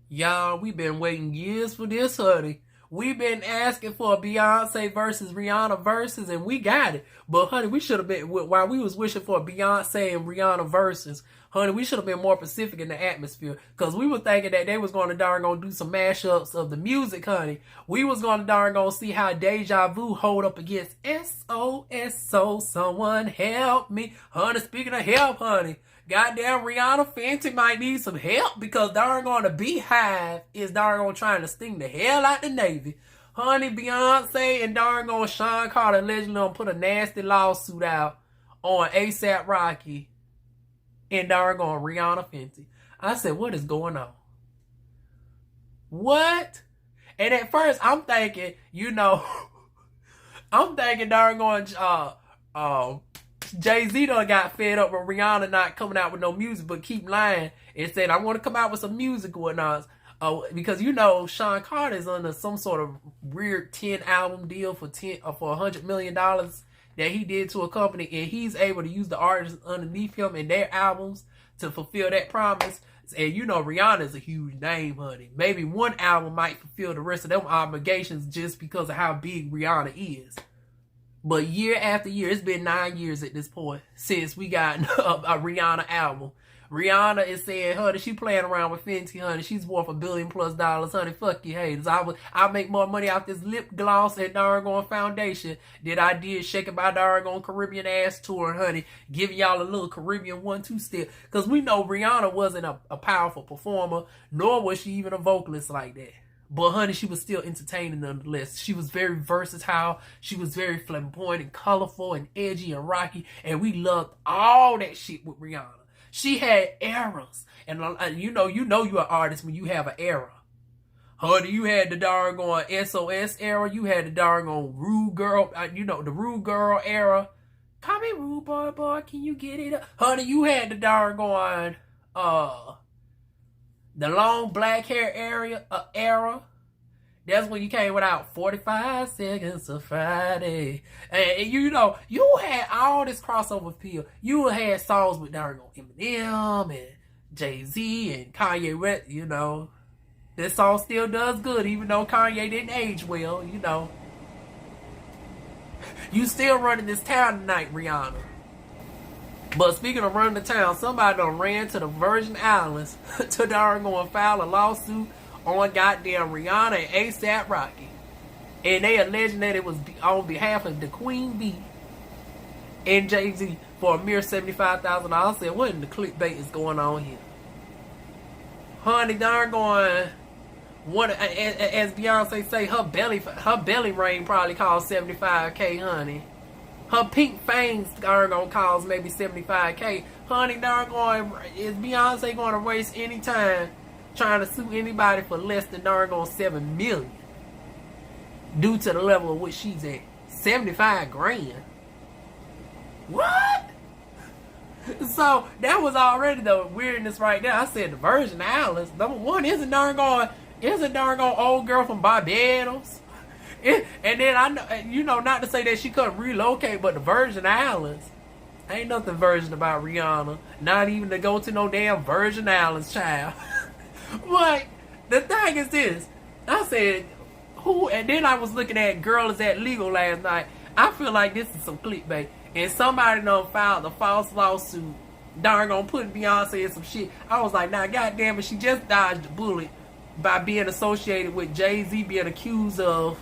Y'all, we been waiting years for this, honey. We been asking for a Beyonce versus Rihanna versus, and we got it. But honey, we should have been while we was wishing for a Beyonce and Rihanna versus. Honey, we should have been more Pacific in the atmosphere, cause we were thinking that they was going to darn gonna do some mashups of the music, honey. We was going to darn gonna see how Deja Vu hold up against SOS. So someone help me, honey. Speaking of help, honey. Goddamn Rihanna Fenty might need some help because darn on the Beehive is darn on trying to sting the hell out the Navy. Honey, Beyonce and darn on Sean Carter allegedly gonna put a nasty lawsuit out on ASAP Rocky and darn on Rihanna Fenty. I said, what is going on? What? And at first I'm thinking, I'm thinking darn on Jay Z done got fed up with Rihanna not coming out with no music, but keep lying and said, I want to come out with some music or not. Because Sean Carter's under some sort of weird 10 album deal for $100 million that he did to a company, and he's able to use the artists underneath him and their albums to fulfill that promise. And Rihanna's a huge name, honey. Maybe one album might fulfill the rest of them obligations just because of how big Rihanna is. But year after year, it's been 9 years at this point since we got a Rihanna album. Rihanna is saying, honey, she playing around with Fenty, honey. She's worth $1 billion plus, honey. Fuck you haters. I make more money off this lip gloss and darn foundation than I did shaking my darn Caribbean ass tour, honey. Giving y'all a little Caribbean 1-2 step. Because we know Rihanna wasn't a powerful performer, nor was she even a vocalist like that. But honey, she was still entertaining nonetheless. She was very versatile. She was very flamboyant and colorful and edgy and rocky. And we loved all that shit with Rihanna. She had eras. And you know you're an artist when you have an era. Honey, you had the doggone SOS era. You had the doggone Rude Girl, the Rude Girl era. Call me Rude Boy, can you get it up? Honey, you had the doggone, the long black hair era. That's when you came without 45 Seconds of Friday. And you had all this crossover appeal. You had songs with Eminem and Jay Z and Kanye West, This song still does good, even though Kanye didn't age well, You still running this town tonight, Rihanna. But speaking of running the town, somebody done ran to the Virgin Islands to darn go and file a lawsuit on goddamn Rihanna and ASAP Rocky. And they alleging that it was on behalf of the Queen Bee and Jay Z for a mere $75,000. I said, what in the clickbait is going on here? Honey, darn going, as Beyonce say, her belly ring probably cost $75K, honey. Her pink fangs are gonna cause maybe $75K. Honey, darn going, is Beyonce gonna waste any time trying to sue anybody for less than darn going $7 million? Due to the level of which she's at. 75 grand. What? So that was already the weirdness right there. I said the Virgin Islands. Number one, isn't darn going old girl from Barbados. And then I know, not to say that she couldn't relocate, but the Virgin Islands, ain't nothing virgin about Rihanna. Not even to go to no damn Virgin Islands, child. But the thing is this, I said, who? And then I was looking at Girl Is That Legal last night. I feel like this is some clickbait, and somebody done filed a false lawsuit, darn gonna put Beyonce in some shit. I was like, nah, goddamn it, she just dodged a bullet by being associated with Jay Z being accused of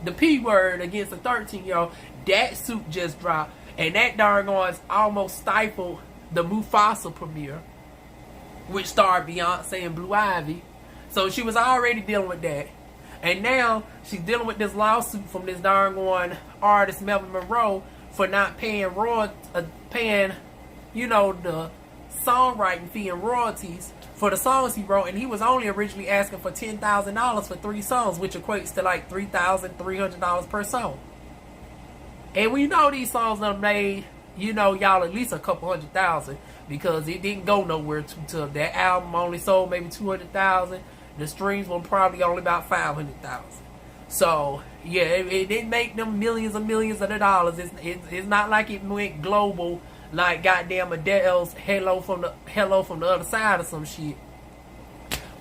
the P word against a 13-year-old. That suit just dropped, and that darn on almost stifled the Mufasa premiere, which starred Beyonce and Blue Ivy. So she was already dealing with that, and now she's dealing with this lawsuit from this darn one artist Melvin Monroe for not paying the songwriting fee and royalties for the songs he wrote, and he was only originally asking for $10,000 for 3 songs, which equates to like $3,300 per song. And we know these songs done made, y'all at least a couple $100,000, because it didn't go nowhere too tough. That album only sold maybe 200,000. The streams were probably only about 500,000. So yeah, it didn't make them millions and millions of the dollars. It's not like it went global like goddamn Adele's Hello from the Other Side or some shit.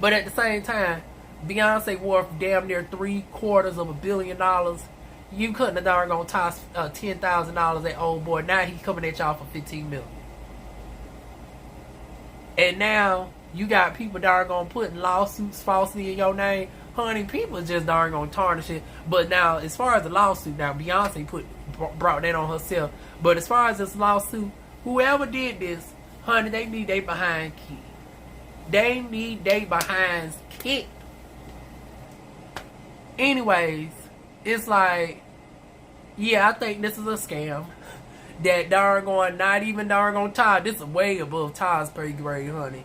But at the same time, Beyonce worth damn near $750 million. You couldn't have darn gonna toss $10,000 at old boy. Now he coming at y'all for $15 million. And now you got people darn gonna put lawsuits falsely in your name. Honey, people just darn gonna tarnish it. But now, as far as the lawsuit, now Beyonce brought that on herself. But as far as this lawsuit, whoever did this, honey, they need they behind kicked. They need they behinds kicked. Anyways, it's like, yeah, I think this is a scam. That darn going, not even darn on Todd. This is way above Todd's pay grade, honey.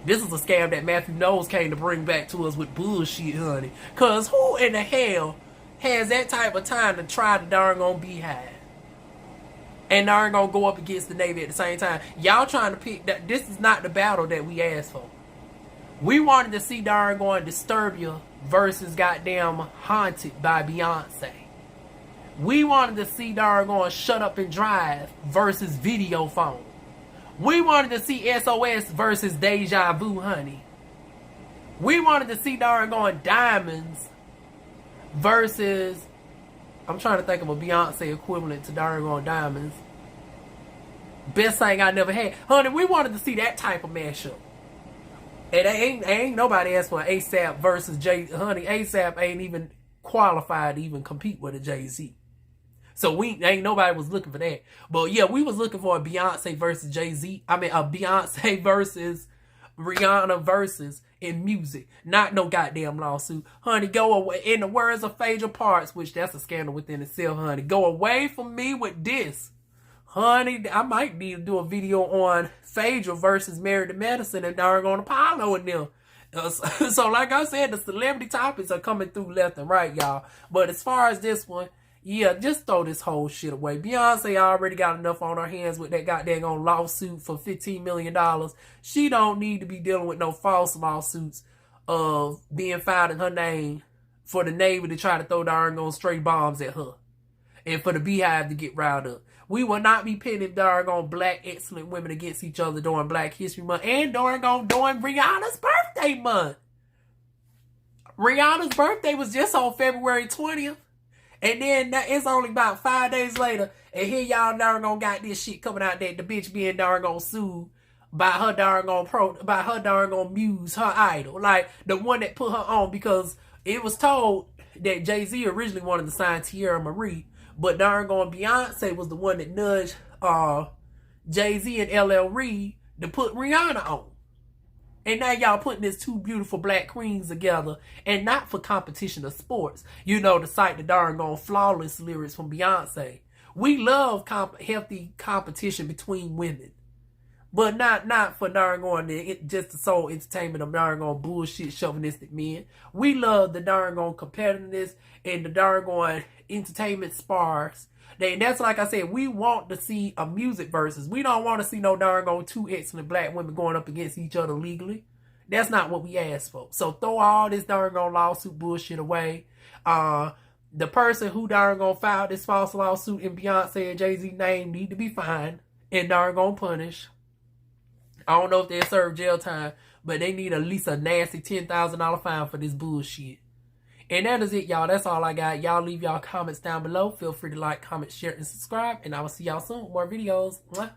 This is a scam that Matthew Knowles came to bring back to us with bullshit, honey. Cause who in the hell has that type of time to try to darn on Beehive? And darn gonna go up against the Navy at the same time. Y'all trying to pick that. This is not the battle that we asked for. We wanted to see darn going Disturbia versus goddamn Haunted by Beyonce. We wanted to see darn going Shut Up and Drive versus Video Phone. We wanted to see SOS versus Deja Vu, honey. We wanted to see darn going Diamonds versus, I'm trying to think of a Beyonce equivalent to darn going Diamonds. Best Thing I Never Had. Honey, we wanted to see that type of mashup. And ain't nobody asked for ASAP versus Jay. Honey, ASAP ain't even qualified to even compete with a Jay Z. So ain't nobody was looking for that. But yeah, we was looking for a Beyonce versus Jay Z. I mean, a Beyonce versus Rihanna versus in music. Not no goddamn lawsuit. Honey, go away. In the words of Phaedra Parks, which that's a scandal within itself, honey. Go away from me with this. Honey, I might need to do a video on Phaedra versus Married to Medicine and darn on Apollo and them. So like I said, the celebrity topics are coming through left and right, y'all. But as far as this one, yeah, just throw this whole shit away. Beyonce already got enough on her hands with that goddamn lawsuit for $15 million. She don't need to be dealing with no false lawsuits of being filed in her name for the Navy to try to throw darn on stray bombs at her. And for the Beehive to get riled up. We will not be pitting darn on black excellent women against each other during Black History Month and during Rihanna's birthday month. Rihanna's birthday was just on February 20th. And then it's only about 5 days later, and here y'all darn got this shit coming out that the bitch being darn sued by her darn muse, her idol, like the one that put her on, because it was told that Jay Z originally wanted to sign Tierra Marie, but darn Beyonce was the one that nudged Jay Z and LL Reid to put Rihanna on. And now y'all putting these two beautiful black queens together, and not for competition of sports. You know, to cite the darn flawless lyrics from Beyonce. We love healthy competition between women. But not for darn just the sole entertainment of darn bullshit chauvinistic men. We love the darn competitiveness and the darn entertainment spars. And that's like I said, we want to see a music versus. We don't want to see no darn two excellent black women going up against each other legally. That's not what we asked for. So throw all this darn lawsuit bullshit away. The person who darn filed this false lawsuit in Beyonce and Jay Z name need to be fined and darn punished. I don't know if they'll serve jail time, but they need at least a nasty $10,000 fine for this bullshit. And that is it, y'all. That's all I got. Y'all leave y'all comments down below. Feel free to like, comment, share, and subscribe. And I will see y'all soon with more videos. Mwah.